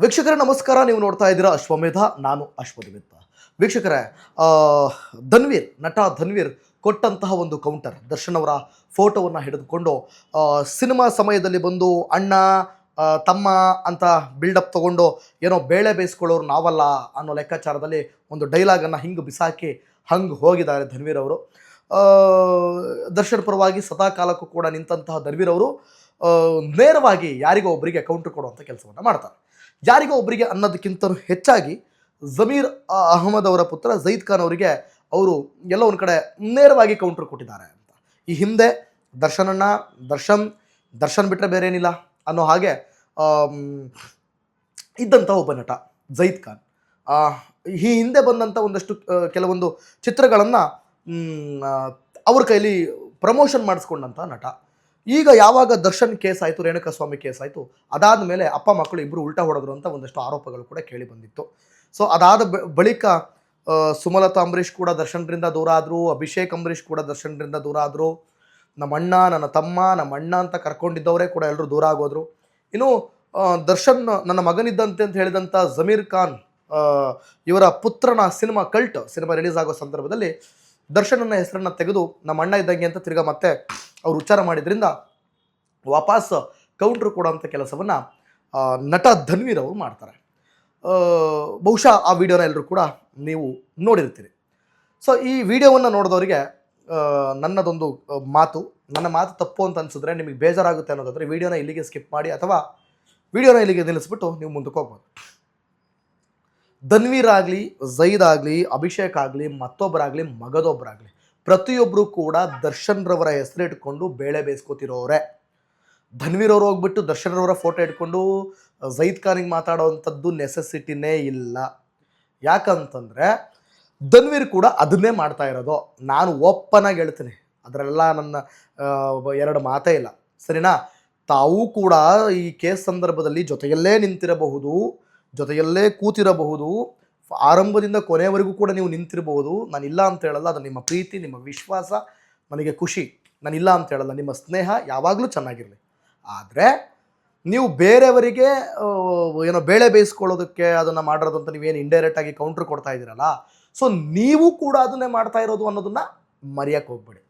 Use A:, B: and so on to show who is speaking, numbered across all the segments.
A: ವೀಕ್ಷಕರೇ ನಮಸ್ಕಾರ. ನೀವು ನೋಡ್ತಾ ಇದ್ದೀರಾ ಅಶ್ವಮೇಧ, ನಾನು ಅಶ್ವದಿಮಿತ್ತ. ವೀಕ್ಷಕರೇ, ಆ, ನಟ ಧನ್ವೀರ್ ಕೊಟ್ಟಂತಹ ಒಂದು ಕೌಂಟರ್, ದರ್ಶನ್ ಅವರ ಫೋಟೋವನ್ನು ಹಿಡಿದುಕೊಂಡು ಸಿನಿಮಾ ಸಮಯದಲ್ಲಿ ಬಂದು ಅಣ್ಣ ತಮ್ಮ ಅಂತ ಬಿಲ್ಡಪ್ ತಗೊಂಡು ಏನೋ ಬೇಳೆ ಬೇಯಿಸ್ಕೊಳ್ಳೋರು ನಾವಲ್ಲ ಅನ್ನೋ ಲೆಕ್ಕಾಚಾರದಲ್ಲಿ ಒಂದು ಡೈಲಾಗನ್ನು ಹಿಂಗೆ ಬಿಸಾಕಿ ಹಂಗೆ ಹೋಗಿದ್ದಾರೆ ಧನ್ವೀರ್ ಅವರು. ಆ, ದರ್ಶನ್ ಪರವಾಗಿ ಸದಾ ಕಾಲಕ್ಕೂ ಕೂಡ ನಿಂತಹ ಧನ್ವೀರ್ ಅವರು ನೇರವಾಗಿ ಯಾರಿಗೋ ಒಬ್ಬರಿಗೆ ಕೌಂಟರ್ ಕೊಡುವಂಥ ಕೆಲಸವನ್ನು ಮಾಡ್ತಾರೆ. ಯಾರಿಗೋ ಒಬ್ಬರಿಗೆ ಅನ್ನೋದಕ್ಕಿಂತ ಹೆಚ್ಚಾಗಿ ಜಮೀರ್ ಅಹಮದ್ ಅವರ ಪುತ್ರ ಜೈದ್ ಖಾನ್ ಅವರಿಗೆ ಅವರು ಎಲ್ಲೋ ಒಂದು ಕಡೆ ನೇರವಾಗಿ ಕೌಂಟರ್ ಕೊಟ್ಟಿದ್ದಾರೆ ಅಂತ. ಈ ಹಿಂದೆ ದರ್ಶನ್ ಬಿಟ್ಟರೆ ಬೇರೆ ಏನಿಲ್ಲ ಅನ್ನೋ ಹಾಗೆ ಇದ್ದಂಥ ಒಬ್ಬ ನಟ ಜೈದ್ ಖಾನ್. ಈ ಹಿಂದೆ ಬಂದಂಥ ಒಂದಷ್ಟು ಕೆಲವೊಂದು ಚಿತ್ರಗಳನ್ನು ಅವ್ರ ಕೈಲಿ ಪ್ರಮೋಷನ್ ಮಾಡಿಸ್ಕೊಂಡಂಥ ನಟ. ಈಗ ಯಾವಾಗ ದರ್ಶನ್ ಕೇಸ್ ಆಯಿತು, ರೇಣುಕಾಸ್ವಾಮಿ ಕೇಸ್ ಆಯಿತು, ಅದಾದ ಮೇಲೆ ಅಪ್ಪ ಮಕ್ಕಳು ಇಬ್ಬರು ಉಲ್ಟಾ ಹೊಡೆದ್ರು ಅಂತ ಒಂದಷ್ಟು ಆರೋಪಗಳು ಕೂಡ ಕೇಳಿ ಬಂದಿತ್ತು. ಸೊ ಅದಾದ ಬಳಿಕ ಸುಮಲತಾ ಅಂಬರೀಷ್ ಕೂಡ ದರ್ಶನ್ರಿಂದ ದೂರ ಆದರು, ಅಭಿಷೇಕ್ ಅಂಬರೀಷ್ ಕೂಡ ದರ್ಶನ್ರಿಂದ ದೂರ ಆದರು, ನಮ್ಮ ಅಣ್ಣ ನನ್ನ ತಮ್ಮ ನಮ್ಮ ಅಣ್ಣ ಅಂತ ಕರ್ಕೊಂಡಿದ್ದವರೇ ಕೂಡ ಎಲ್ಲರೂ ದೂರ ಆಗೋದ್ರು. ಇನ್ನು ದರ್ಶನ್ ನನ್ನ ಮಗನಿದ್ದಂತೆ ಅಂತ ಹೇಳಿದಂಥ ಜಮೀರ್ ಖಾನ್ ಇವರ ಪುತ್ರನ ಸಿನಿಮಾ ರಿಲೀಸ್ ಆಗೋ ಸಂದರ್ಭದಲ್ಲಿ ದರ್ಶನನ ಹೆಸರನ್ನು ತೆಗೆದು ನಮ್ಮ ಅಣ್ಣ ಇದ್ದಂಗೆ ಅಂತ ತಿರ್ಗಾ ಮತ್ತೆ ಅವ್ರು ಉಚ್ಚಾರ ಮಾಡಿದ್ರಿಂದ ವಾಪಸ್ ಕೌಂಟ್ರ್ ಕೊಡೋಂಥ ಕೆಲಸವನ್ನು ನಟ ಧನ್ವೀರ್ ಅವರು ಮಾಡ್ತಾರೆ. ಬಹುಶಃ ಆ ವಿಡಿಯೋನ ಎಲ್ಲರೂ ಕೂಡ ನೀವು ನೋಡಿರ್ತೀರಿ. ಸೊ ಈ ವಿಡಿಯೋವನ್ನು ನೋಡಿದವರಿಗೆ ನನ್ನ ಮಾತು ತಪ್ಪು ಅಂತ ಅನಿಸಿದ್ರೆ, ನಿಮಗೆ ಬೇಜಾರಾಗುತ್ತೆ ಅನ್ನೋದಾದರೆ ವಿಡಿಯೋನ ಇಲ್ಲಿಗೆ ಸ್ಕಿಪ್ ಮಾಡಿ ಅಥವಾ ವಿಡಿಯೋನ ಇಲ್ಲಿಗೆ ನಿಲ್ಲಿಸ್ಬಿಟ್ಟು ನೀವು ಮುಂದಕ್ಕೆ ಹೋಗ್ಬೋದು. ಧನ್ವೀರ್ ಆಗಲಿ, ಜೈದ್ ಆಗಲಿ, ಅಭಿಷೇಕ್ ಆಗಲಿ, ಮತ್ತೊಬ್ಬರಾಗಲಿ, ಮಗದೊಬ್ಬರಾಗಲಿ, ಪ್ರತಿಯೊಬ್ಬರು ಕೂಡ ದರ್ಶನ್ರವರ ಹೆಸರಿಟ್ಕೊಂಡು ಬೇಳೆ ಬೇಯಿಸ್ಕೋತಿರೋರೆ. ಧನ್ವೀರ್ ಅವರು ಹೋಗ್ಬಿಟ್ಟು ದರ್ಶನ್ರವರ ಫೋಟೋ ಇಟ್ಕೊಂಡು ಜೈದ್ ಖಾನಿಗೆ ಮಾತಾಡೋವಂಥದ್ದು ನೆಸೆಸಿಟಿನೇ ಇಲ್ಲ. ಯಾಕಂತಂದರೆ ಧನ್ವೀರ್ ಕೂಡ ಅದನ್ನೇ ಮಾಡ್ತಾ ಇರೋದು. ನಾನು ಓಪನ್ನಾಗಿ ಹೇಳ್ತೀನಿ, ಅದರೆಲ್ಲ ನನ್ನ ಎರಡು ಮಾತೇ ಇಲ್ಲ, ಸರಿನಾ? ತಾವು ಕೂಡ ಈ ಕೇಸ್ ಸಂದರ್ಭದಲ್ಲಿ ಜೊತೆಯಲ್ಲೇ ನಿಂತಿರಬಹುದು, ಜೊತೆಯಲ್ಲೇ ಕೂತಿರಬಹುದು, ಆರಂಭದಿಂದ ಕೊನೆಯವರೆಗೂ ಕೂಡ ನೀವು ನಿಂತಿರಬಹುದು. ನಾನಿಲ್ಲ ಅಂತ ಹೇಳಲ್ಲ, ಅದು ನಿಮ್ಮ ಪ್ರೀತಿ, ನಿಮ್ಮ ವಿಶ್ವಾಸ, ನನಗೆ ಖುಷಿ, ನಾನಿಲ್ಲ ಅಂತ ಹೇಳಲ್ಲ. ನಿಮ್ಮ ಸ್ನೇಹ ಯಾವಾಗಲೂ ಚೆನ್ನಾಗಿರಲಿ. ಆದರೆ ನೀವು ಬೇರೆಯವರಿಗೆ ಏನೋ ಬೇಳೆ ಬೇಯಿಸ್ಕೊಳ್ಳೋದಕ್ಕೆ ಅದನ್ನು ಮಾಡಿರೋದು ಅಂತ ನೀವೇನು ಇಂಡೈರೆಕ್ಟಾಗಿ ಕೌಂಟ್ರ್ ಕೊಡ್ತಾ ಇದ್ದೀರಲ್ಲ, ಸೊ ನೀವು ಕೂಡ ಅದನ್ನೇ ಮಾಡ್ತಾ ಇರೋದು ಅನ್ನೋದನ್ನು ಮರೆಯೋಕ್ಕೆ ಹೋಗ್ಬೇಡಿ.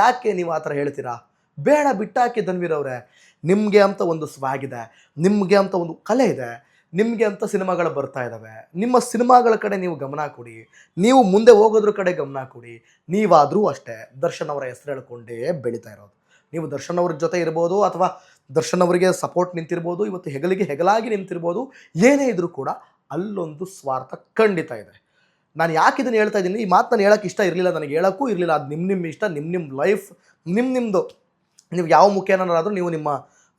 A: ಯಾಕೆ ನೀವು ಆ ಥರ ಹೇಳ್ತೀರಾ? ಬೇಡ, ಬಿಟ್ಟಾಕಿ ಧನ್ವೀರ್ ಅವರೇ. ನಿಮಗೆ ಅಂತ ಒಂದು ಸ್ವಾಗಿದೆ, ನಿಮಗೆ ಅಂತ ಒಂದು ಕಲೆ ಇದೆ, ನಿಮಗೆ ಅಂತ ಸಿನಿಮಾಗಳು ಬರ್ತಾ ಇದ್ದಾವೆ. ನಿಮ್ಮ ಸಿನಿಮಾಗಳ ಕಡೆ ನೀವು ಗಮನ ಕೊಡಿ, ನೀವು ಮುಂದೆ ಹೋಗೋದ್ರ ಕಡೆ ಗಮನ ಕೊಡಿ. ನೀವಾದರೂ ಅಷ್ಟೇ ದರ್ಶನ್ ಅವರ ಹೆಸರು ಹೇಳ್ಕೊಂಡೇ ಬೆಳೀತಾ ಇರೋದು. ನೀವು ದರ್ಶನ್ ಅವ್ರ ಜೊತೆ ಇರ್ಬೋದು ಅಥವಾ ದರ್ಶನ್ ಅವರಿಗೆ ಸಪೋರ್ಟ್ ನಿಂತಿರ್ಬೋದು, ಇವತ್ತು ಹೆಗಲಾಗಿ ನಿಂತಿರ್ಬೋದು. ಏನೇ ಇದ್ರೂ ಕೂಡ ಅಲ್ಲೊಂದು ಸ್ವಾರ್ಥ ಖಂಡಿತ ಇದೆ. ನಾನು ಯಾಕೆ ಇದನ್ನು ಹೇಳ್ತಾ ಇದ್ದೀನಿ, ಈ ಮಾತು ನಾನು ಹೇಳೋಕ್ಕೆ ಇಷ್ಟ ಇರಲಿಲ್ಲ, ನನಗೆ ಹೇಳೋಕ್ಕೂ ಇರಲಿಲ್ಲ. ಅದು ನಿಮ್ಮ ಇಷ್ಟ, ನಿಮ್ಮ ಲೈಫ್, ನಿಮ್ಮದು. ನೀವು ಯಾವ ಮುಖೇನಾದ್ರೂ ನೀವು ನಿಮ್ಮ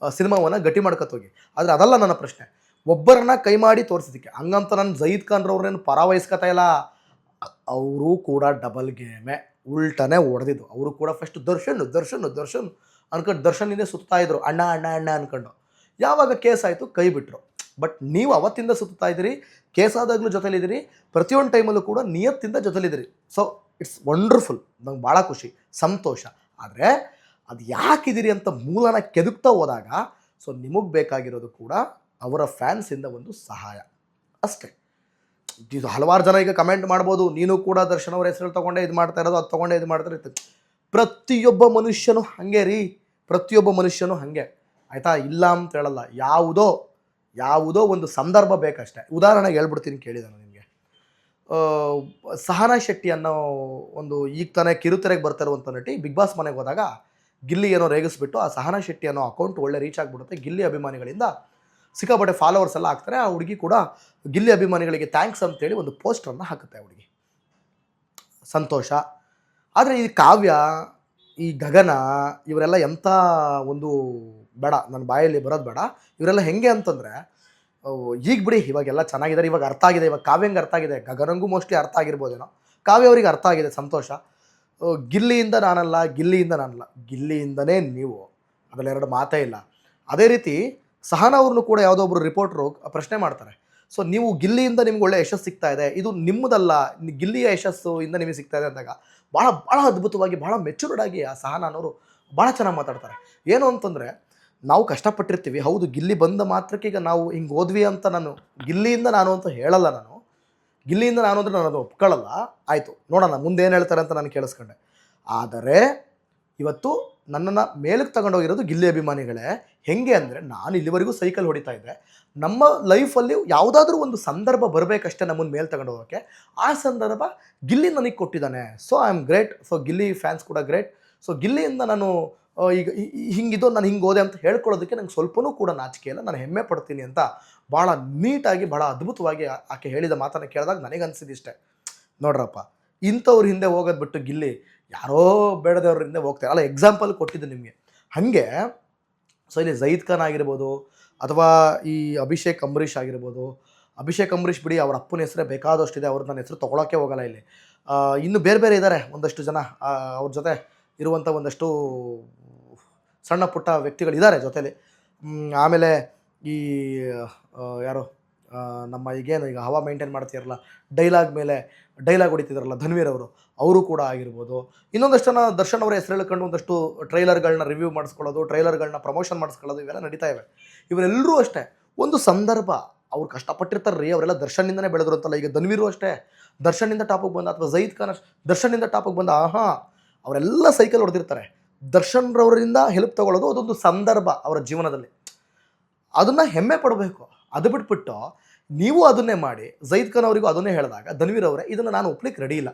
A: ಸಿನಿಮಾವನ್ನು ಗಟ್ಟಿ ಮಾಡ್ಕೊತೋಗಿ. ಆದರೆ ಅದಲ್ಲ ನನ್ನ ಪ್ರಶ್ನೆ. ಒಬ್ಬರನ್ನ ಕೈ ಮಾಡಿ ತೋರಿಸಿದ್ದಕ್ಕೆ ಹಂಗಂತ ನಾನು ಜೈದ್ ಖಾನ್ರವ್ರನ್ನೇನು ಪರಾವಹಿಸ್ಕೊತಾ ಇಲ್ಲ. ಅವರು ಕೂಡ ಡಬಲ್ ಗೇಮೇ, ಉಲ್ಟನೇ ಹೊಡೆದಿದ್ದು. ಅವರು ಕೂಡ ಫಸ್ಟ್ ದರ್ಶನ್ ಅನ್ಕೊಂಡು ದರ್ಶನಿಂದ ಸುತ್ತಾ ಇದ್ರು, ಅಣ್ಣ ಅನ್ಕೊಂಡು. ಯಾವಾಗ ಕೇಸ್ ಆಯಿತು ಕೈ ಬಿಟ್ಟರು. ಬಟ್ ನೀವು ಅವತ್ತಿಂದ ಸುತ್ತಾ ಇದ್ದೀರಿ, ಕೇಸ್ ಆದಾಗಲೂ ಜೊತೆಲಿದ್ದೀರಿ, ಪ್ರತಿಯೊಂದು ಟೈಮಲ್ಲೂ ಕೂಡ ನಿಯತ್ತಿಂದ ಜೊತೆಲಿದ್ದೀರಿ. ಸೊ ಇಟ್ಸ್ ವಂಡರ್ಫುಲ್, ನಂಗೆ ಭಾಳ ಖುಷಿ, ಸಂತೋಷ. ಆದರೆ ಅದು ಯಾಕಿದ್ದೀರಿ ಅಂತ ಮೂಲನ ಕೆದಕ್ತಾ ಹೋದಾಗ ಸೊ ನಿಮಗೆ ಬೇಕಾಗಿರೋದು ಕೂಡ ಅವರ ಫ್ಯಾನ್ಸಿಂದ ಒಂದು ಸಹಾಯ ಅಷ್ಟೇ. ಇದು ಹಲವಾರು ಜನ ಈಗ ಕಮೆಂಟ್ ಮಾಡ್ಬೋದು, ನೀನು ಕೂಡ ದರ್ಶನ್ ಅವರ ಹೆಸರು ತೊಗೊಂಡೇ ಇದು ಮಾಡ್ತಾ ಇರೋದು, ಅದು ತೊಗೊಂಡೇ ಇದು ಮಾಡ್ತಾ ಇರ್ತೀವಿ. ಪ್ರತಿಯೊಬ್ಬ ಮನುಷ್ಯನೂ ಹಾಗೆ, ಆಯಿತಾ? ಇಲ್ಲ ಅಂತ ಹೇಳಲ್ಲ. ಯಾವುದೋ ಒಂದು ಸಂದರ್ಭ ಬೇಕಷ್ಟೇ. ಉದಾಹರಣೆಗೆ ಹೇಳ್ಬಿಡ್ತೀನಿ, ಕೇಳಿದ ನಿಮಗೆ. ಸಹನಾ ಶೆಟ್ಟಿ ಅನ್ನೋ ಒಂದು ಈಗ ತಾನೇ ಕಿರುತೆರೆಗೆ ಬರ್ತಾ ಇರುವಂಥ ನಟಿ ಬಿಗ್ ಬಾಸ್ ಮನೆಗೆ ಹೋದಾಗ ಗಿಲ್ಲಿ ಏನೋ ರೇಗಿಸ್ಬಿಟ್ಟು ಆ ಸಹನಾ ಶೆಟ್ಟಿ ಅನ್ನೋ ಅಕೌಂಟ್ ಒಳ್ಳೆ ರೀಚ್ ಆಗಿಬಿಡುತ್ತೆ. ಗಿಲ್ಲಿ ಅಭಿಮಾನಿಗಳಿಂದ ಸಿಕ್ಕಾಪಟ್ಟೆ ಫಾಲೋವರ್ಸ್ ಎಲ್ಲ ಹಾಕ್ತಾರೆ. ಆ ಹುಡುಗಿ ಕೂಡ ಗಿಲ್ಲಿ ಅಭಿಮಾನಿಗಳಿಗೆ ಥ್ಯಾಂಕ್ಸ್ ಅಂತೇಳಿ ಒಂದು ಪೋಸ್ಟರನ್ನು ಹಾಕುತ್ತೆ ಆ ಹುಡುಗಿ. ಸಂತೋಷ. ಆದರೆ ಈ ಕಾವ್ಯ, ಈ ಗಗನ, ಇವರೆಲ್ಲ ಎಂಥ ಒಂದು ಬೇಡ, ನನ್ನ ಬಾಯಲ್ಲಿ ಬರೋದು ಬೇಡ. ಇವರೆಲ್ಲ ಹೆಂಗೆ ಅಂತಂದರೆ, ಈಗ ಬಿಡಿ, ಇವಾಗೆಲ್ಲ ಚೆನ್ನಾಗಿದ್ದಾರೆ, ಇವಾಗ ಅರ್ಥ ಆಗಿದೆ. ಇವಾಗ ಕಾವ್ಯಂಗೆ ಅರ್ಥ ಆಗಿದೆ, ಗಗನಂಗೂ ಮೋಸ್ಟ್ಲಿ ಅರ್ಥ ಆಗಿರ್ಬೋದೇನೋ. ಕಾವ್ಯ ಅವರಿಗೆ ಅರ್ಥ ಆಗಿದೆ, ಸಂತೋಷ. ಗಿಲ್ಲಿಯಿಂದ ನಾನಲ್ಲ, ಗಿಲ್ಲಿಯಿಂದನೇ ನೀವು, ಅದರಲ್ಲಿ ಎರಡು ಮಾತೇ ಇಲ್ಲ. ಅದೇ ರೀತಿ ಸಹನಾ ಅವ್ರನ್ನೂ ಕೂಡ ಯಾವುದೋ ಒಬ್ಬರು ರಿಪೋರ್ಟ್ರು ಪ್ರಶ್ನೆ ಮಾಡ್ತಾರೆ. ಸೊ ನೀವು ಗಿಲ್ಲಿಯಿಂದ ನಿಮ್ಗೆ ಒಳ್ಳೆ ಯಶಸ್ಸು ಸಿಗ್ತಾ ಇದೆ, ಇದು ನಿಮ್ಮದಲ್ಲ, ಗಿಲ್ಲಿಯ ಯಶಸ್ಸು ಇಂದ ನಿಮಗೆ ಸಿಗ್ತಾ ಇದೆ ಅಂದಾಗ ಭಾಳ ಅದ್ಭುತವಾಗಿ, ಭಾಳ ಮೆಚೂರ್ಡ್ ಆಗಿ ಆ ಸಹನಾ ಅನ್ನೋರು ಭಾಳ ಚೆನ್ನಾಗಿ ಮಾತಾಡ್ತಾರೆ. ಏನು ಅಂತಂದರೆ, ನಾವು ಕಷ್ಟಪಟ್ಟಿರ್ತೀವಿ. ಹೌದು, ಗಿಲ್ಲಿ ಬಂದ ಮಾತ್ರಕ್ಕೆ ಈಗ ನಾವು ಹಿಂಗೆ ಹೋದ್ವಿ ಅಂತ ನಾನು ಗಿಲ್ಲಿಯಿಂದ ನಾನು ಅಂತ ಹೇಳಲ್ಲ ನಾನು. ಗಿಲ್ಲಿಯಿಂದ ನಾನು ಅಂದರೆ ನಾನು ಅದು ಒಪ್ಕೊಳ್ಳಲ್ಲ. ಆಯಿತು, ನೋಡೋಣ ಮುಂದೆ ಏನು ಹೇಳ್ತಾರೆ ಅಂತ ನಾನು ಕೇಳಿಸ್ಕೊಂಡೆ. ಆದರೆ ಇವತ್ತು ನನ್ನನ್ನು ಮೇಲಕ್ಕೆ ತಗೊಂಡೋಗಿರೋದು ಗಿಲ್ಲಿ ಅಭಿಮಾನಿಗಳೇ. ಹೆಂಗೆ ಅಂದರೆ, ನಾನು ಇಲ್ಲಿವರೆಗೂ ಸೈಕಲ್ ಹೊಡಿತಾ ಇದ್ದೆ. ನಮ್ಮ ಲೈಫಲ್ಲಿ ಯಾವುದಾದ್ರೂ ಒಂದು ಸಂದರ್ಭ ಬರಬೇಕಷ್ಟೇ ನಮ್ಮನ್ನು ಮೇಲೆ ತಗೊಂಡು ಹೋಗೋಕ್ಕೆ. ಆ ಸಂದರ್ಭ ಗಿಲ್ಲಿ ನನಗೆ ಕೊಟ್ಟಿದ್ದಾನೆ. So I am great. So Gilli fans ಕೂಡ ಗ್ರೇಟ್. ಸೊ ಗಿಲ್ಲಿಯಿಂದ ನಾನು ಈಗ ಹಿಂಗಿದ್ದು ನಾನು ಹಿಂಗೆ ಹೋದೆ ಅಂತ ಹೇಳ್ಕೊಳ್ಳೋದಕ್ಕೆ ನಂಗೆ ಸ್ವಲ್ಪನೂ ಕೂಡ ನಾಚಿಕೆ ಇಲ್ಲ. ನಾನು ಹೆಮ್ಮೆ ಪಡ್ತೀನಿ ಅಂತ ಭಾಳ ನೀಟಾಗಿ, ಭಾಳ ಅದ್ಭುತವಾಗಿ ಆಕೆ ಹೇಳಿದ ಮಾತನ್ನು ಕೇಳಿದಾಗ ನನಗೆ ಅನಿಸಿದಿಷ್ಟೇ, ನೋಡ್ರಪ್ಪ, ಇಂಥವ್ರ ಹಿಂದೆ ಹೋಗೋದು ಬಿಟ್ಟು ಗಿಲ್ಲಿ ಯಾರೋ ಬೇಡದವ್ರ ಹಿಂದೆ ಹೋಗ್ತಾರೆ ಅಲ್ಲ. ಎಕ್ಸಾಂಪಲ್ ಕೊಟ್ಟಿದ್ದು ನಿಮಗೆ. ಹಾಗೆ ಸೊ ಇಲ್ಲಿ ಜಯೀದ್ ಖಾನ್ ಆಗಿರ್ಬೋದು, ಅಥವಾ ಈ ಅಭಿಷೇಕ್ ಅಂಬರೀಷ್ ಆಗಿರ್ಬೋದು. ಅಭಿಷೇಕ್ ಅಂಬರೀಷ್ ಬಿಡಿ, ಅವ್ರ ಅಪ್ಪನ ಹೆಸರೇ ಬೇಕಾದಷ್ಟಿದೆ, ಅವ್ರು ನನ್ನ ಹೆಸರು ತೊಗೊಳಕ್ಕೆ ಹೋಗಲ್ಲ ಇಲ್ಲಿ. ಇನ್ನು ಬೇರೆ ಬೇರೆ ಇದ್ದಾರೆ ಒಂದಷ್ಟು ಜನ, ಅವ್ರ ಜೊತೆ ಇರುವಂಥ ಒಂದಷ್ಟು ಸಣ್ಣ ಪುಟ್ಟ ವ್ಯಕ್ತಿಗಳಿದ್ದಾರೆ ಜೊತೆಲಿ. ಆಮೇಲೆ ಈ ಯಾರು ನಮ್ಮ ಈಗೇನು ಈಗ ಹವಾ ಮೇಂಟೈನ್ ಮಾಡ್ತಿರಲ್ಲ, ಡೈಲಾಗ್ ಮೇಲೆ ಡೈಲಾಗ್ ಹೊಡಿತಿದಾರಲ್ಲ ಧನ್ವೀರ್ ಅವರು ಕೂಡ ಆಗಿರ್ಬೋದು. ಇನ್ನೊಂದಷ್ಟು ಜನ ದರ್ಶನ್ ಅವರ ಹೆಸರು ಹೇಳ್ಕೊಂಡು ಒಂದಷ್ಟು ಟ್ರೈಲರ್ಗಳನ್ನ ರಿವ್ಯೂ ಮಾಡಿಸ್ಕೊಳ್ಳೋದು, ಟ್ರೈಲರ್ಗಳನ್ನ ಪ್ರಮೋಷನ್ ಮಾಡಿಸ್ಕೊಳ್ಳೋದು, ಇವೆಲ್ಲ ನಡೀತಾ ಇವೆ. ಇವರೆಲ್ಲರೂ ಅಷ್ಟೇ, ಒಂದು ಸಂದರ್ಭ ಅವ್ರು ಕಷ್ಟಪಟ್ಟಿರ್ತಾರೆ ರೀ. ಅವರೆಲ್ಲ ದರ್ಶನ್ನಿಂದನೇ ಬೆಳೆದ್ರು ಅಂತಲ್ಲ. ಈಗ ಧನ್ವೀರು ಅಷ್ಟೇ ದರ್ಶನ್ನಿಂದ ಟಾಪಿಗೆ ಬಂದ, ಅಥವಾ ಜಯೀದ್ ಖಾನ್ ದರ್ಶನ್ನಿಂದ ಟಾಪಿಗೆ ಬಂದ. ಅವರೆಲ್ಲ ಸೈಕಲ್ ಹೊಡೆದಿರ್ತಾರೆ. ದರ್ಶನ್ರವರಿಂದ ಹೆಲ್ಪ್ ತೊಗೊಳ್ಳೋದು ಅದೊಂದು ಸಂದರ್ಭ ಅವರ ಜೀವನದಲ್ಲಿ. ಅದನ್ನು ಹೆಮ್ಮೆ ಪಡಬೇಕು. ಅದು ಬಿಟ್ಬಿಟ್ಟು ನೀವು ಅದನ್ನೇ ಮಾಡಿ ಜಯೀದ್ ಖಾನ್ ಅವರಿಗೂ ಅದನ್ನೇ ಹೇಳಿದಾಗ ಧನ್ವೀರ್ ಅವರೇ ಇದನ್ನು ನಾನು ಒಪ್ಲಿಕ್ಕೆ ರೆಡಿ ಇಲ್ಲ.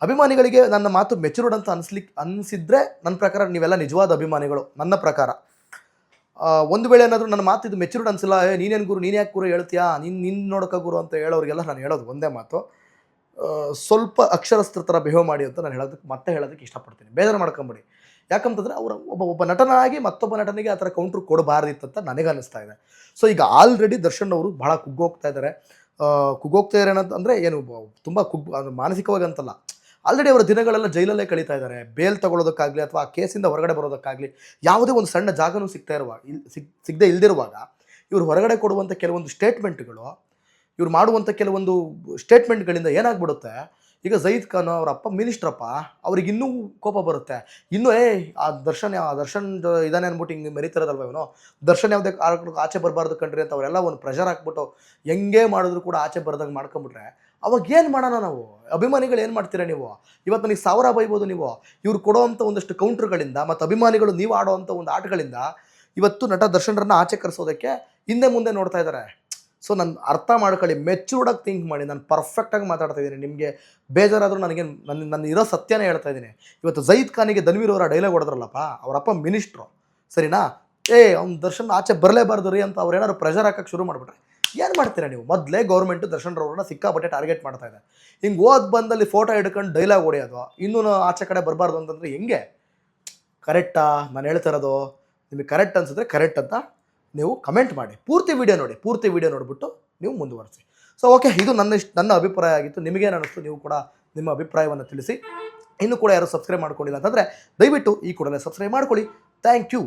A: ಅಭಿಮಾನಿಗಳಿಗೆ ನನ್ನ ಮಾತು ಮೆಚೂರ್ಡ್ ಅಂತ ಅನಿಸಿದ್ರೆ ನನ್ನ ಪ್ರಕಾರ ನೀವೆಲ್ಲ ನಿಜವಾದ ಅಭಿಮಾನಿಗಳು. ನನ್ನ ಪ್ರಕಾರ ಒಂದು ವೇಳೆ ಏನಾದರೂ ನನ್ನ ಮಾತು ಇದು ಮೆಚೂರ್ಡ್ ಅನಿಸಿಲ್ಲ, ನೀನೇನು ಗುರು, ನೀನು ಯಾಕೆ ಗುರು ಹೇಳ್ತೀಯಾ, ನಿನ್ನ ನೋಡೋಕೆ ಗುರು ಅಂತ ಹೇಳೋರಿಗೆಲ್ಲ ನಾನು ಹೇಳೋದು ಒಂದೇ ಮಾತು, ಸ್ವಲ್ಪ ಅಕ್ಷರಸ್ಥ ಥರ ಬಿಹೇವ್ ಮಾಡಿ ಅಂತ ನಾನು ಹೇಳೋದಕ್ಕೆ ಇಷ್ಟಪಡ್ತೀನಿ. ಬೇಜಾರು ಮಾಡ್ಕೊಂಬಿಡಿ. ಯಾಕಂತಂದರೆ ಅವರ ಒಬ್ಬ ನಟನಾಗಿ ಮತ್ತೊಬ್ಬ ನಟನಿಗೆ ಆ ಥರ ಕೌಂಟ್ರ್ ಕೊಡಬಾರ್ದಿತ್ತಂತ ನನಗೆ ಅನ್ನಿಸ್ತಾ ಇದೆ. ಸೊ ಈಗ ಆಲ್ರೆಡಿ ದರ್ಶನ್ ಅವರು ಭಾಳ ಕುಗ್ಗೋಗ್ತಾ ಇದ್ದಾರೆ ಏನಂತಂದರೆ ಏನು ತುಂಬ ಮಾನಸಿಕವಾಗಿ ಅಂತಲ್ಲ, ಆಲ್ರೆಡಿ ಅವರ ದಿನಗಳೆಲ್ಲ ಜೈಲಲ್ಲೇ ಕಳೀತಾ ಇದ್ದಾರೆ. ಬೇಲ್ ತಗೊಳ್ಳೋದಕ್ಕಾಗಲಿ ಅಥವಾ ಆ ಕೇಸಿಂದ ಹೊರಗಡೆ ಬರೋದಕ್ಕಾಗಲಿ ಯಾವುದೇ ಒಂದು ಸಣ್ಣ ಜಾಗನೂ ಸಿಗದೆ ಇಲ್ದಿರುವಾಗ ಇವರು ಹೊರಗಡೆ ಕೊಡುವಂಥ ಕೆಲವೊಂದು ಸ್ಟೇಟ್ಮೆಂಟ್ಗಳು, ಇವ್ರು ಮಾಡುವಂಥ ಕೆಲವೊಂದು ಸ್ಟೇಟ್ಮೆಂಟ್ಗಳಿಂದ ಏನಾಗ್ಬಿಡುತ್ತೆ, ಈಗ ಜಯೀದ್ ಖಾನ್ ಅವ್ರ ಅಪ್ಪ ಮಿನಿಸ್ಟ್ರಪ್ಪ, ಅವ್ರಿಗೆ ಇನ್ನೂ ಕೋಪ ಬರುತ್ತೆ. ಇನ್ನೂ ಆ ದರ್ಶನ್ ಇದಾನೆ ಅಂದ್ಬಿಟ್ಟು ಹಿಂಗೆ ಮೆರಿತಿರೋದಲ್ವ ಇವನು, ದರ್ಶನ್ ಯಾವುದೇ ಆಚೆ ಬರಬಾರ್ದು ಕಂಡ್ರಿ ಅಂತ ಅವರೆಲ್ಲ ಒಂದು ಪ್ರೆಷರ್ ಹಾಕ್ಬಿಟ್ಟು ಹೆಂಗೆ ಮಾಡಿದ್ರು ಕೂಡ ಆಚೆ ಬರೋದಂಗೆ ಮಾಡ್ಕೊಂಬಿಟ್ರೆ ಅವಾಗ ಏನು ಮಾಡೋಣ ನಾವು? ಅಭಿಮಾನಿಗಳು ಏನು ಮಾಡ್ತೀರಾ ನೀವು? ಇವತ್ತು ನನಗೆ 1000 ಬೈಬೋದು ನೀವು. ಇವ್ರು ಕೊಡೋವಂಥ ಒಂದಷ್ಟು ಕೌಂಟ್ರ್ಗಳಿಂದ ಮತ್ತು ಅಭಿಮಾನಿಗಳು ನೀವು ಆಡೋವಂಥ ಒಂದು ಆಟಗಳಿಂದ ಇವತ್ತು ನಟ ದರ್ಶನ್ರನ್ನ ಆಚೆ ಕರೆಸೋದಕ್ಕೆ ಹಿಂದೆ ಮುಂದೆ ನೋಡ್ತಾ ಇದ್ದಾರೆ. ಸೊ ನಾನು ಅರ್ಥ ಮಾಡ್ಕೊಳ್ಳಿ, ಮೆಚೂರ್ಡಾಗಿ ಥಿಂಕ್ ಮಾಡಿ. ನಾನು ಪರ್ಫೆಕ್ಟಾಗಿ ಮಾತಾಡ್ತಾ ಇದ್ದೀನಿ. ನಿಮಗೆ ಬೇಜಾರಾದರೂ ನನ್ನ ಇರೋ ಸತ್ಯನೇ ಹೇಳ್ತಾ ಇದ್ದೀನಿ. ಇವತ್ತು ಜಯೀದ್ ಖಾನಿಗೆ ಧನ್ವೀರ್ ಅವರ ಡೈಲಾಗ್ ಹೊಡೆದ್ರಲ್ಲಪ್ಪ, ಅವರಪ್ಪ ಮಿನಿಸ್ಟ್ರು, ಸರಿನಾ? ಅವ್ನು ದರ್ಶನ್ ಆಚೆ ಬರಲೇಬಾರ್ದು ರೀ ಅಂತ ಅವ್ರು ಏನಾದ್ರು ಪ್ರೆಷರ್ ಹಾಕಕ್ಕೆ ಶುರು ಮಾಡಿಬಿಟ್ರೆ ಏನು ಮಾಡ್ತೀರಾ ನೀವು? ಮೊದಲೇ ಗೌರ್ಮೆಂಟು ದರ್ಶನ್ರವ್ರನ್ನ ಸಿಕ್ಕಾಪಟ್ಟೆ ಟಾರ್ಗೆಟ್ ಮಾಡ್ತಾ ಇದೆ. ಹಿಂಗೆ ಬಂದಲ್ಲಿ ಫೋಟೋ ಹಿಡ್ಕೊಂಡು ಡೈಲಾಗ್ ಹೊಡೆಯೋದು, ಇನ್ನೂ ಆಚೆ ಕಡೆ ಬರಬಾರ್ದು ಅಂತಂದರೆ ಹೆಂಗೆ? ಕರೆಕ್ಟಾ ನಾನು ಹೇಳ್ತಿರೋದು? ನಿಮಗೆ ಕರೆಕ್ಟ್ ಅನಿಸಿದ್ರೆ ಕರೆಕ್ಟ್ ಅಂತ ನೀವು ಕಮೆಂಟ್ ಮಾಡಿ. ಪೂರ್ತಿ ವಿಡಿಯೋ ನೋಡಿ, ಪೂರ್ತಿ ವಿಡಿಯೋ ನೋಡಿಬಿಟ್ಟು ನೀವು ಮುಂದುವರಿಸಿ. ಸೊ ಓಕೆ, ಇದು ನನ್ನ ಅಭಿಪ್ರಾಯ ಆಗಿತ್ತು. ನಿಮಗೇನು ಅನ್ನಿಸ್ತು? ನೀವು ಕೂಡ ನಿಮ್ಮ ಅಭಿಪ್ರಾಯವನ್ನು ತಿಳಿಸಿ. ಇನ್ನೂ ಕೂಡ ಯಾರು ಸಬ್ಸ್ಕ್ರೈಬ್ ಮಾಡ್ಕೊಂಡಿಲ್ಲ ಅಂತಂದರೆ ದಯವಿಟ್ಟು ಈ ಕೂಡಲೇ ಸಬ್ಸ್ಕ್ರೈಬ್ ಮಾಡ್ಕೊಳ್ಳಿ. Thank you.